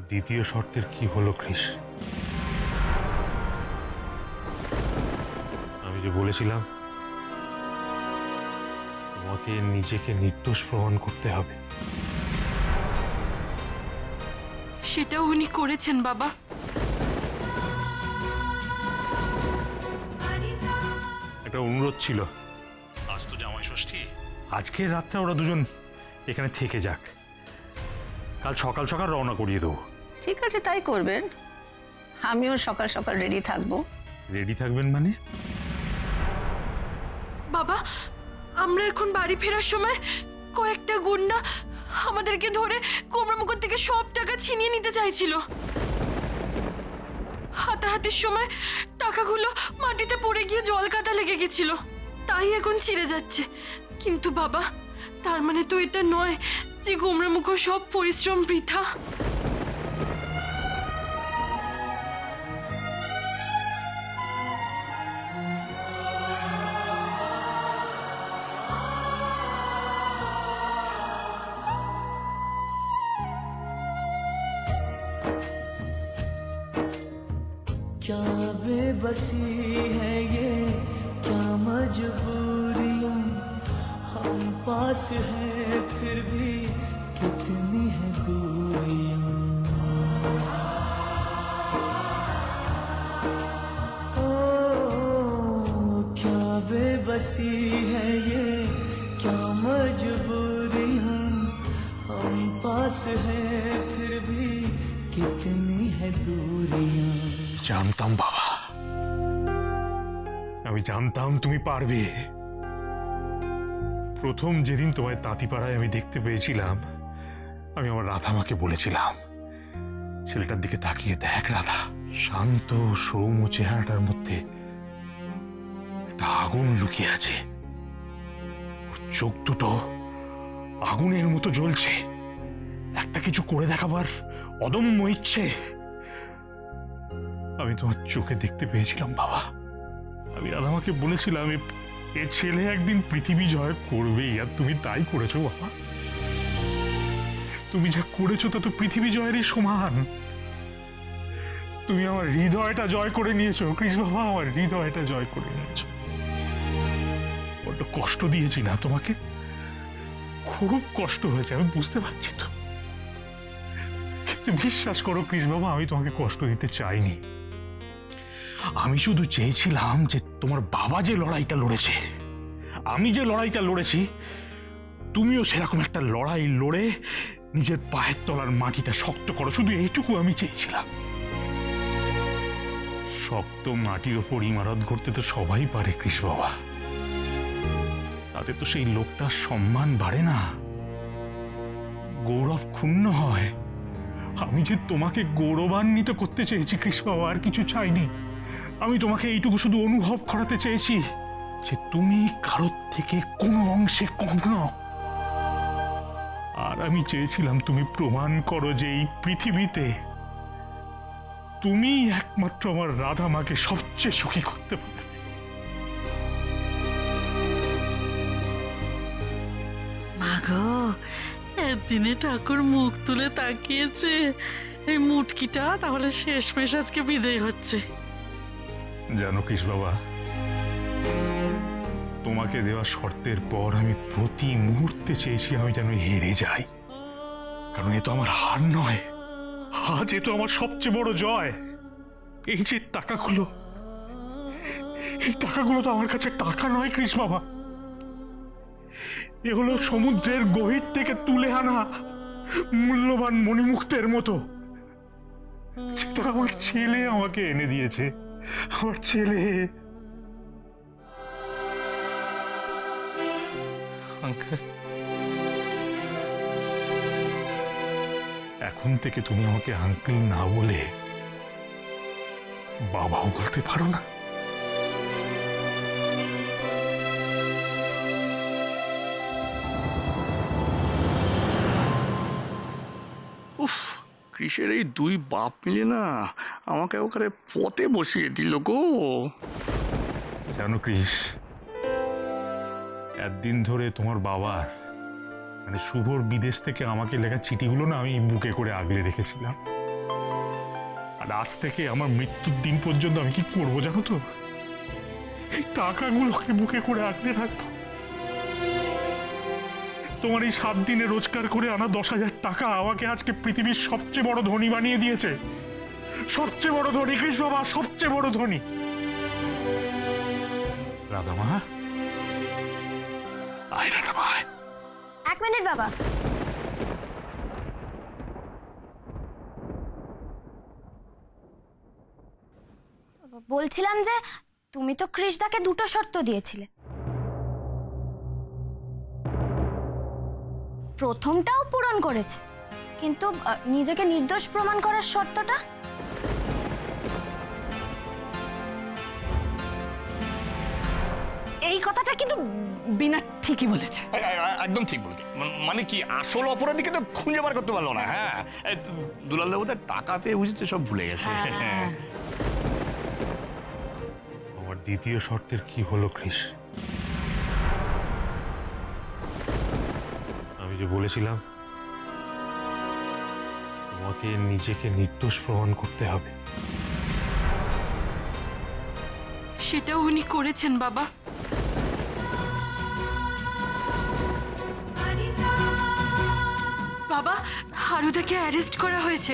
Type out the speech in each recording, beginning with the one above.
আমার দ্বিতীয় শর্তের কি হলো কৃষ? আমি যে বলেছিলাম তোমাকে নিজেকে নির্দোষ প্রমাণ করতে হবে, সেটাও উনি করেছেন বাবা। একটা অনুরোধ ছিল। আজ তো জামাই ষষ্ঠী, আজকের রাতটা ওরা দুজন এখানে থেকে যাক, কাল সকাল সকাল রওনা করিয়ে দেবো। ঠিক আছে, তাই করবেন। আমিও সকাল সকাল রেডি থাকবো। রেডি থাকবেন মানে? বাবা, আমরা এখন বাড়ি ফেরার সময় কয়েকটা গুন্ডা আমাদেরকে ধরে কোমরামুকুর থেকে সব টাকা ছিনিয়ে নিতে চাইছিল। হাতাহাতির সময় টাকাগুলো মাটিতে পড়ে গিয়ে জল কাদা লেগে গেছিল, তাই এখন ছিঁড়ে যাচ্ছে। কিন্তু বাবা, তার মানে তো এটা নয় যে কোমরামুকুর সব পরিশ্রম বৃথা। क्या बेबसी है ये, क्या मजबूरियां, हम पास हैं फिर भी कितनी है दूरियां। ओ क्या बेबसी है ये, क्या मजबूरियां, हम पास हैं फिर भी कितनी है दूरियां। জানতাম বাবা, আমি জানতাম তুমি পারবে। প্রথম যেদিন তোমায় তাঁতিপাড়ায় আমি দেখতে পেয়েছিলাম, আমি আমার রাধামাকে বলেছিলাম, ছেলেটার দিকে তাকিয়ে দেখ রাধা, শান্ত সৌম্য চেহারাটার মধ্যে একটা আগুন লুকিয়ে আছে, ওর চোখ দুটো আগুনের মতো জ্বলছে, একটা কিছু করে দেখাবার অদম্য ইচ্ছে আমি তোমার চোখে দেখতে পেয়েছিলাম বাবা। আমি রাধামাকে বলেছিলাম এ ছেলে একদিন পৃথিবী জয় করবেই, আর তুমি তাই করেছো বাবা। তুমি যা করেছো তা তো পৃথিবী জয়েরই সমান। তুমি আমার হৃদয়টা জয় করে নিয়েছো কৃষ বাবা, আমার হৃদয়টা জয় করে নিয়েছো। বড্ড কষ্ট দিয়েছি না তোমাকে? খুব কষ্ট হয়েছে, আমি বুঝতে পারছি তো, কিন্তু বিশ্বাস করো কৃষ বাবা, আমি তোমাকে কষ্ট দিতে চাইনি। আমি শুধু চেয়েছিলাম যে তোমার বাবা যে লড়াইটা লড়েছে, আমি যে লড়াইটা লড়েছি, তুমিও সেরকম একটা লড়াই লড়ে নিজের পায়ের তলার মাটিটা শক্ত করো, শুধু এইটুকু আমি চেয়েছিলাম। শক্ত মাটির ওপর ইমারত গড়তে তো সবাই পারে কৃষ বাবা, তাতে তো সেই লোকটার সম্মান বাড়ে না, গৌরব ক্ষুণ্ণ হয়। আমি যে তোমাকে গৌরবান্বিত করতে চেয়েছি কৃষ বাবা, আর কিছু চাইনি। আমি তোমাকে এইটুকু শুধু অনুভব করাতে চেয়েছি যে তুমি কারোর থেকে কোনো অংশে কম নও। আর আমি চেয়েছিলাম তুমি প্রমাণ করো যে এই পৃথিবীতে তুমি একমাত্র আমার রাধা মাকে সবচেয়ে সুখী করতে পারবে। মাগো, একদিনে ঠাকুর মুখ তুলে তাকিয়েছে, এই মুটকিটা তাহলে শেষমেশ আজকে বিদায় হচ্ছে। জানো কৃষ বাবা, তোমাকে দেওয়া শর্তের পর আমি প্রতি মুহূর্তে চেয়েছি আমি যেন হেরে যাই, কারণ এ তো আমার হার নয়, আজ এ তো আমার সবচেয়ে বড় জয়। এই যে টাকাগুলো, এই টাকাগুলো তো আমার কাছে টাকা নয় কৃষ বাবা, এ হলো সমুদ্রের গভীর থেকে তুলে আনা মূল্যবান মণিমুক্তের মতো, যেটা আমার ছেলে আমাকে এনে দিয়েছে। আমার ছেলে। এখন থেকে তুমি আমাকে আঙ্কেল না বলে বাবাও বলতে পারো না? উফ, কৃষের এই দুই বাপ মিলে না আমাকে ওখানে পথে বসিয়ে দিল গো। জানো কৃষ, একদিন ধরে তোমার বাবার মানে শুভর বিদেশ থেকে আমাকে লেখা চিঠিগুলো না আমি বুকে করে আগলে রেখেছিলাম। আর আজ থেকে আমার মৃত্যুর দিন পর্যন্ত আমি কি করবো জানো তো? এই টাকাগুলোকে বুকে করে আঁকড়ে রাখবো। তোমার এই 7 দিনে রোজগার করে আনা 10,000 টাকা আমাকে আজকে পৃথিবীর সবচেয়ে বড় ধনী বানিয়ে দিয়েছে। সবচেয়ে বড় ধনী কৃষ বাবা, সবচেয়ে বড় ধনী। রাধামা, আয় রাধামা আয়। 1 মিনিট বাবা। বলছিলাম যে তুমি তো কৃষদাকে 2টো শর্ত দিয়েছিলে। প্রথমটাও পূরণ করেছে, কিন্তু নিজেকে নির্দোষ প্রমাণ করার শর্তটা? এই কথাটা কিন্তু বিনা ঠিকই বলেছে। একদম ঠিক বলতে, মানে কি আসল অপরাধীকে তো খুঁজে বার করতে পারলো না। হ্যাঁ, দুলাল দেবো টাকা পেয়ে বুঝতে সব ভুলে গেছে। আমার দ্বিতীয় শর্তের কি হলো কৃষ? আমি যে বলেছিলাম তোমাকে নিজেকে নির্দোষ প্রমাণ করতে হবে, সেটাও উনি করেছেন বাবা। বাবা, হারুদাকে অ্যারেস্ট করা হয়েছে,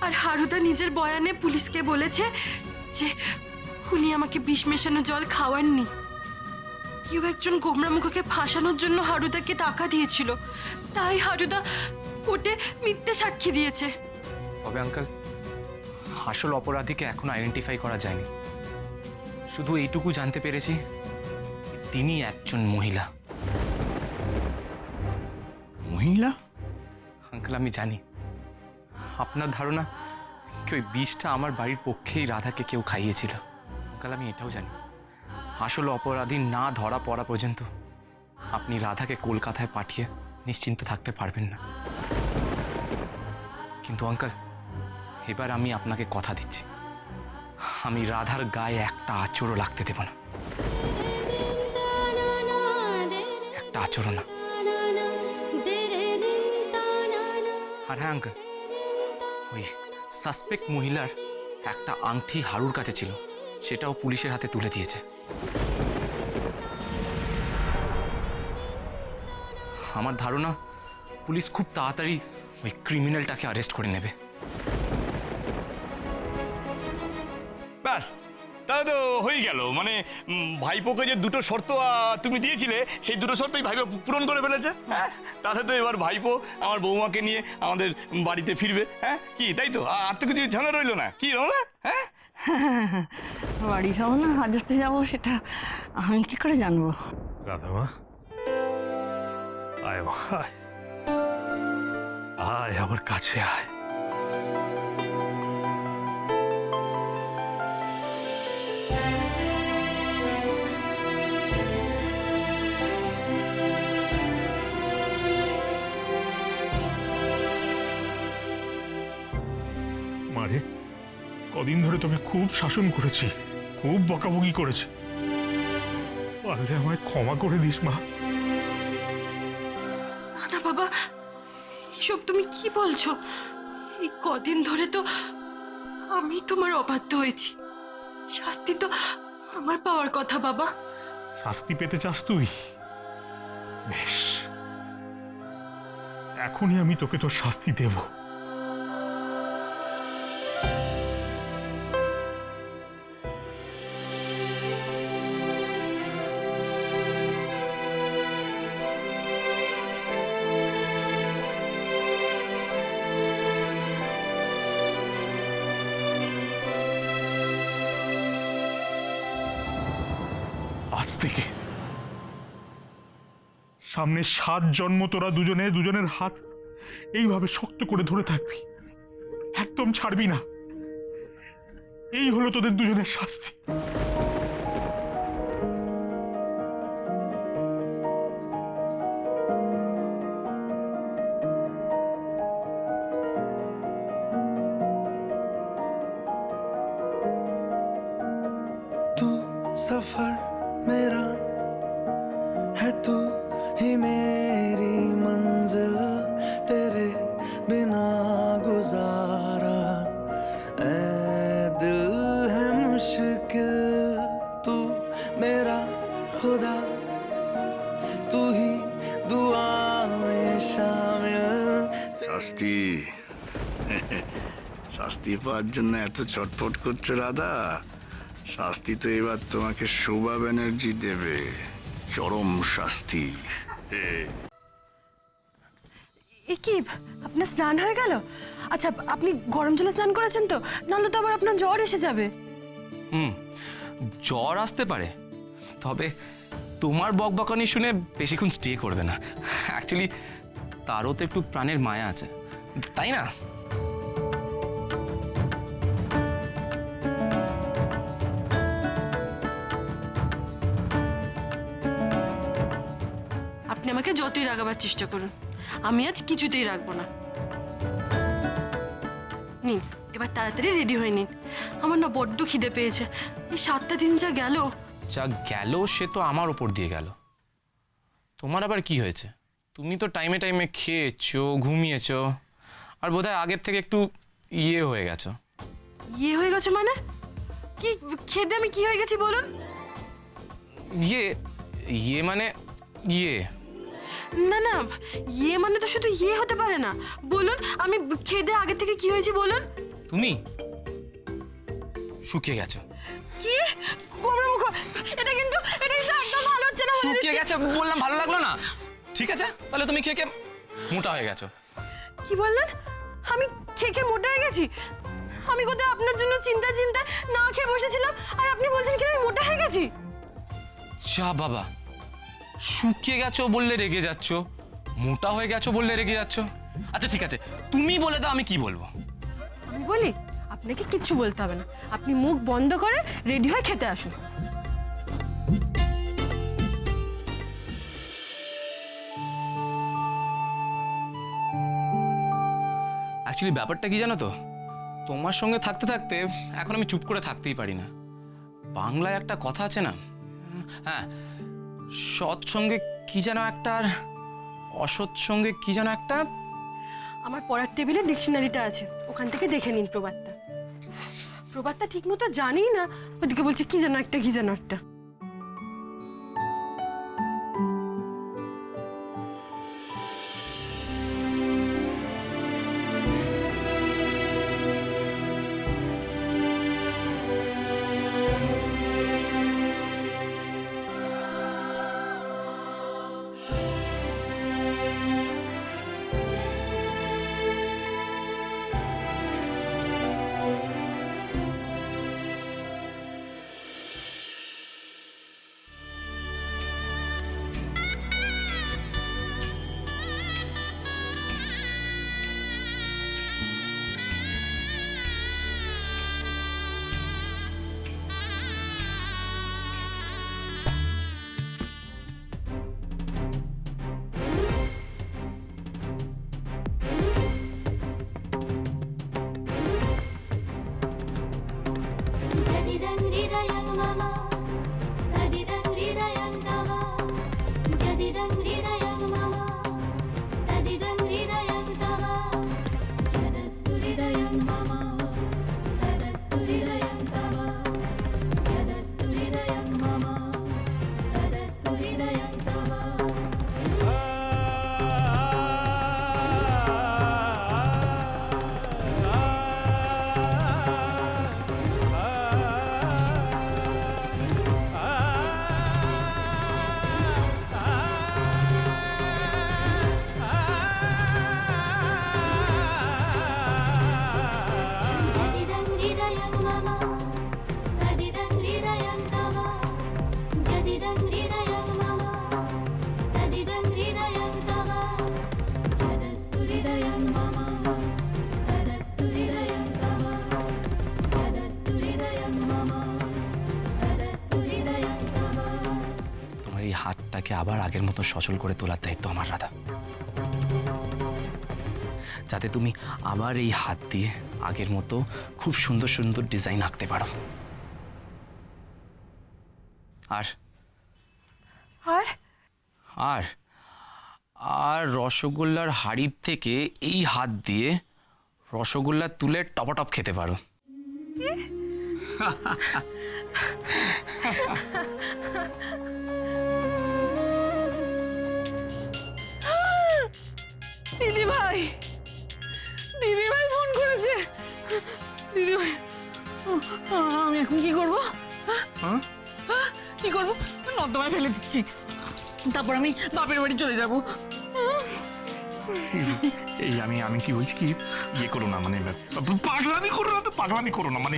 আর হারুদা নিজের বয়ানে পুলিশকে বলেছে যে উনি আমাকে বিষ মেশানো জল খাওয়াননি। কেউ একজন গোমরামুখকে ফাঁসানোর জন্য হারুদাকে টাকা দিয়েছিল, তাই হারুদা কোর্টে মিথ্যে সাক্ষী দিয়েছে। তবে আঙ্কেল, আসল অপরাধীকে এখনো আইডেন্টিফাই করা যায়নি। শুধু এইটুকু জানতে পেরেছি তিনি একজন মহিলা। মহিলা? আঙ্কেল, আমি জানি আপনার ধারণা কি ওই বিষটা আমার বাড়ির পক্ষেই রাধাকে কেউ খাইয়েছিল। আঙ্কেল, আমি এটাও জানি আসল অপরাধী না ধরা পড়া পর্যন্ত আপনি রাধাকে কলকাতায় পাঠিয়ে নিশ্চিন্ত থাকতে পারবেন না। কিন্তু আঙ্কেল, এবার আমি আপনাকে কথা দিচ্ছি, আমি রাধার গায়ে একটা আঁচড়ও লাগতে দেব না। একটা আঁচড়ও না। আর হ্যাঁ আঙ্কেল, ওই সাসপেক্ট মহিলার একটা আংটি হারুর কাছে ছিল, সেটাও পুলিশের হাতে তুলে দিয়েছে। আমার ধারণা পুলিশ খুব তাড়াতাড়ি ওই ক্রিমিনালটাকে অ্যারেস্ট করে নেবে। ব্যাস, তাহলে তো হয়ে গেল। মানে ভাইপোকে যে 2টো শর্ত তুমি দিয়েছিলে, সেই 2টো শর্তই ভাইপো পূরণ করে ফেলেছে। হ্যাঁ, তাহলে তো এবার ভাইপো আমার বৌমাকে নিয়ে আমাদের বাড়িতে ফিরবে। হ্যাঁ, কি তাই তো? আর তো কিছু ঝামেলা রইলো না, কি রোনা? হ্যাঁ, বাড়ি যাবো না হাজতে যাবো সেটা আমি কি করে জানবো? রাধামা আয় মা, আয় আয় আমার কাছে আয়। মারে, কদিন ধরে তোকে খুব শাসন করেছি, খুব বকাবকি করেছি, পারলে আমায় ক্ষমা করে দিস মা। না না বাবা, এসব তুমি কি বলছো? এই কদিন ধরে তো আমি তোমার অবাধ্য হয়েছি, শাস্তি তো আমার পাওয়ার কথা বাবা। শাস্তি পেতে চাস তুই? বেশ, এখনই আমি তোকে তোর শাস্তি দেব। আজ থেকে সামনে 7 জন্ম তোরা দুজনে দুজনের হাত এইভাবে শক্ত করে ধরে থাকবি, একদম ছাড়বি না। এই হলো তোদের দুজনের শাস্তি। तू सफर मेरा है, तू ही मेरी मंजिल, तेरे बिना गुजारा শাস্তি শাস্তি পাওয়ার জন্য এত ছটফট করছো রাধা? শাস্তি তো এবার তোমাকে শোভা ব্যানার্জি দেবে, চরম শাস্তি। এ কি আপনার স্নান হয়ে গেল? আচ্ছা, আপনি গরম জলে স্নান করেছেন তো? নাহলে তো আবার আপনার জ্বর এসে যাবে। জ্বর আসতে পারে, তবে তোমার বকবকানি শুনে বেশিক্ষণ স্টে করবে না। অ্যাকচুয়ালি তারও তো একটু প্রাণের মায়া আছে, তাই না? আপনি আমাকে যতই রাগাবার চেষ্টা করুন, আমি আজ কিছুতেই রাখবো না। নিন, এবার তাড়াতাড়ি রেডি হয়ে নিন। আমার না বড্ড খিদে পেয়েছে। এই 7টা দিন যা গেল। যা গেল সে তো আমার ওপর দিয়ে গেল, তোমার আবার কি হয়েছে? তুমি তো টাইমে টাইমে খেয়েছো, ঘুমিয়েছো, আর বোধহয় আগের থেকে একটু ইয়ে হয়ে গেছো। ইয়ে হয়ে গেছে মানে? কি খেদে আমি কি হয়ে গেছি বলুন? ইয়ে মানে ইয়ে না না, ইয়ে মানে তো শুধু ইয়ে হতে পারে না। বলুন, আমি খেদে আগে থেকে কি হয়েছি বলুন? তুমি শুকিয়ে গেছো। কি গোমরা মুখ! এটা কিন্তু একদম ভালো হচ্ছে না। শুকিয়ে গেছে বললাম, ভালো লাগলো না? ঠিক আছে, তাহলে তুমি খেয়ে খেয়ে মোটা হয়ে গেছো। কি বললেন? আমি খেয়ে মোটা হয়ে গেছি? আমি কোথায় আপনার জন্য চিন্তা না খেয়ে বসেছিলাম, আর আপনি বলছেন কি আমি মোটা হয়ে গেছি? যা বাবা, শুকিয়ে গেছো বললে রেগে যাচ্ছ, মোটা হয়ে গেছো বললে রেগে যাচ্ছ। আচ্ছা ঠিক আছে, তুমি বলে দাও আমি কি বলবো। আমি বলি, আপনাকে কিচ্ছু বলতে হবে না। আপনি মুখ বন্ধ করে রেডি হয়ে খেতে আসুন। অ্যাকচুয়ালি ব্যাপারটা কি জানো তো, তোমার সঙ্গে থাকতে থাকতে এখন আমি চুপ করে থাকতেই পারি না। বাংলায় একটা কথা আছে না, হ্যাঁ, সৎ সঙ্গে কি যেন একটা, আর অসৎ সঙ্গে কি যেন একটা। আমার পড়ার টেবিলে ডিকশনারিটা আছে, ওখান থেকে দেখে নিন প্রবাদটা। প্রবাদটা ঠিক মতো জানি না, ওদিকে বলছে কি যেন একটা কি যেন একটা। হাতটাকে আবার আগের মতো সচল করে তোলার দায়িত্ব আমার, রাধা। যাতে তুমি আবার এই হাত দিয়ে আগের মতো খুব সুন্দর সুন্দর ডিজাইন আঁকতে পারো। আর আর আর আর রসগোল্লার হাড়ির থেকে এই হাত দিয়ে রসগোল্লা তুলে টপাটপ খেতে পারো। দিদি ভাই, দিদিভাই ফোন করেছে। দিদিভাই, আমি এখন কি করবো? হ্যাঁ? কি করবো? নর্দমায় ফেলে দিচ্ছি, তারপর আমি বাপের বাড়ি চলে যাবো। এই আমি কি বলছি কি, ইয়ে করো না, মানে পাগলামি করো না, তো পাগলামি করো না, মানে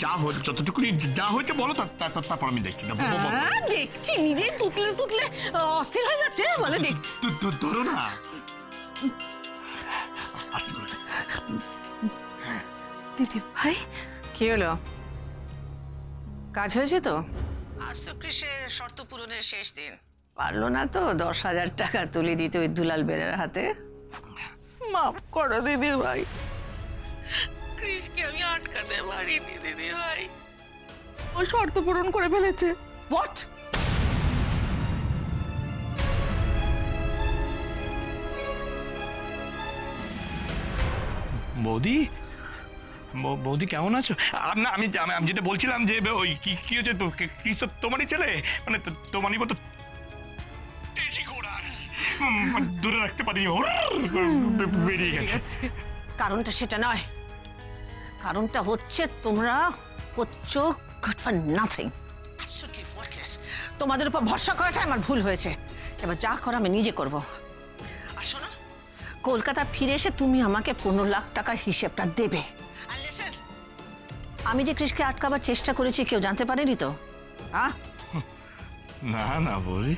যা যতটুকুনি যা হয়েছে বলো, তারপর আমি দেখছি না। দেখছি, নিজেই তুতলে তুতলে অস্থির হয়ে যাচ্ছে, বলে দেখ। ধরো না, আস্তে করে। দিদিভাই, কি হলো, কাজ হয়েছে তো? আজ তো কৃষের শর্ত পূরণের শেষ দিন, পারলো না তো 10,000 টাকা তুলে দিতে ওই দুলাল বেড়ার হাতে। মাফ করো দিদিভাই, কৃষকে আমি আটকাতে পারিনি দিদিভাই, ও শর্ত পূরণ করে ফেলেছে। হোয়াট? বৌদি, বৌদি কেমন আছো? না, আমি যেটা বলছিলাম যে ওই কি হচ্ছে, কৃষ তোমারই ছেলে, মানে তোমারই মতো তেজি ঘোড়া, দূরে রাখতে পারি, বেরিয়ে গেছে। কারণটা সেটা নয়, কারণটা হচ্ছে তোমরা হচ্ছ good for nothing, absolutely worthless. তোমাদের উপর ভরসা করাটাই আমার ভুল হয়েছে, এবার যা করো আমি নিজে করব। আর শোনো, কলকাতা ফিরে এসে তুমি আমাকে 15 লাখ টাকার হিসেবটা দেবে। আর লিসেন, আমি যে কৃষকে আটকাবার চেষ্টা করেছি কেউ জানতে পারেনি তো? হ্যাঁ? না বৌদি,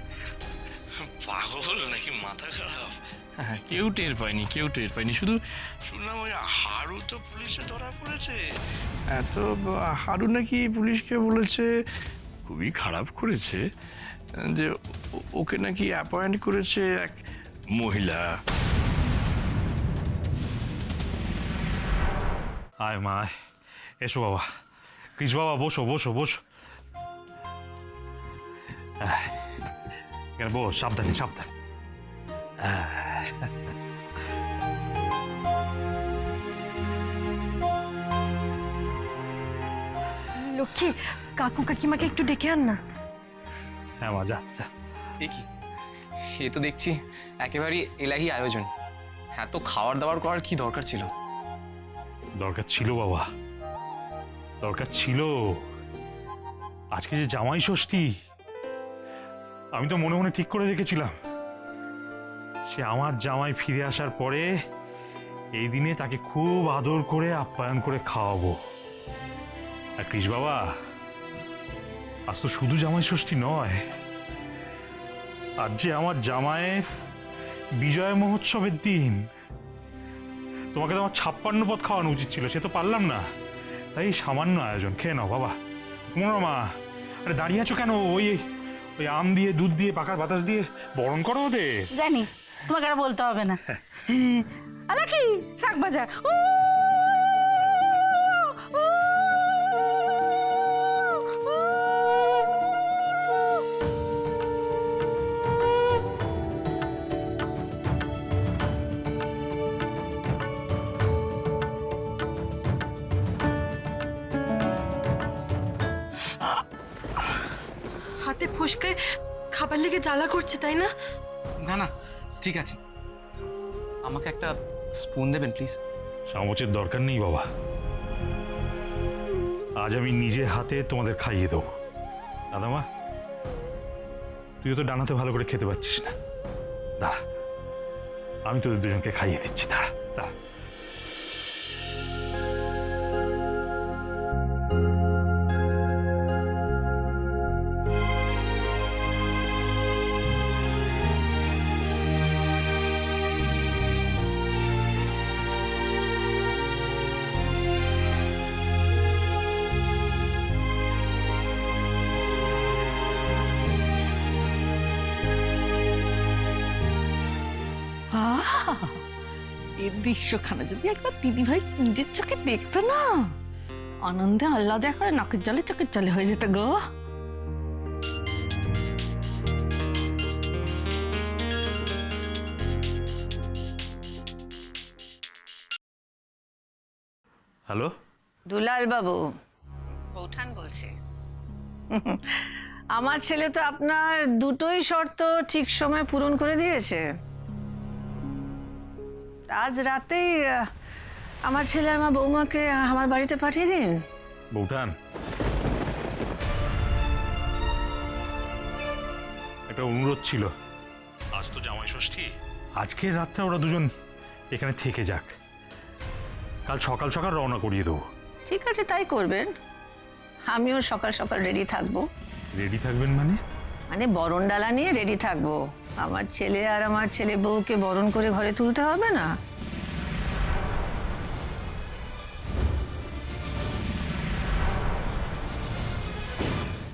পাগল নাকি মাথা খারাপ? হ্যাঁ, কেউ টের পায়নি, শুধু শুনলাম ওই হারু তো পুলিশে ধরা পড়েছে, এত হারু নাকি পুলিশকে বলেছে খুবই খারাপ করেছে, যে ওকে নাকি অ্যাপয়েন্ট করেছে এক মহিলা। আয় মা, এসো বাবা, কৃষ বাবা, বসো। এখানে বস, সাবধানে। লক্ষ্মী, কাকু কাকিমাকে একটু ডেকে আন না। হ্যাঁ মা, যা। এ কি, সে তো দেখছি একেবারেই এলাহি আয়োজন। হ্যাঁ, তো খাবার দাবার করার কি দরকার ছিল? দরকার ছিল বাবা, দরকার ছিল। আজকে যে জামাই ষষ্ঠী, আমি তো মনে মনে ঠিক করে রেখেছিলাম সে আমার জামাই ফিরে আসার পরে এই দিনে তাকে খুব আদর করে আপ্যায়ন করে খাওয়াবো। আর কৃষ বাবা, আজ তো শুধু জামাই ষষ্ঠী নয়, আজ যে আমার জামাইয়ের বিজয় মহোৎসবের দিন। তোমাকে তো আমার 56 পদ খাওয়ানো উচিত ছিল, সে তো পারলাম না, তাই সামান্য আয়োজন। খেয়ে নাও বাবা। মনোরমা, আরে দাঁড়িয়ে আছো কেন? ওই আম দিয়ে, দুধ দিয়ে, পাকার বাতাস দিয়ে বরণ করো ওদের। জানি, তোমাকে আর বলতে হবে না। আলা কি শাক ভাজা, হাতে ফসকায় খাবার লেগে জ্বালা করছে, তাই না? না, ঠিক আছে, আমাকে একটা স্পুন দেবেন প্লিজ? চামচের দরকার নেই বাবা, আজ আমি নিজে হাতে তোমাদের খাইয়ে দেবো। দাদামা, তুইও তো ডানাতে ভালো করে খেতে পারছিস না, দাঁড়া, আমি তোদের দুজনকে খাইয়ে দিচ্ছি, দাঁড়া। এই দৃশ্যখানা যদি একবার দিদিভাই নিজের চোখে দেখতো না, আনন্দে আহ্লাদে করে নাকের জলে চোখের জলে হয়ে যেত গো। হ্যালো, দুলাল বাবু, বৌঠান বলছি। আমার ছেলে তো আপনার দুটোই শর্ত ঠিক সময় পূরণ করে দিয়েছে। আজ রাতেই আমার ছেলে আর আমার বৌমাকে আমার বাড়িতে পাঠিয়ে দিন। বৌঠান, একটা অনুরোধ ছিল। আজ তো জামাই ষষ্ঠী, আজকের রাতটা ওরা দুজন এখানে থেকে যাক, কাল সকাল সকাল রওনা করিয়ে দেবো। ঠিক আছে, তাই করবেন। আমিও সকাল সকাল রেডি থাকবো। রেডি থাকবেন মানে? মানে বরণ ডালা নিয়ে রেডি থাকবো। আমার ছেলে আর আমার ছেলে বউকে বরণ করে ঘরে তুলতে হবে না?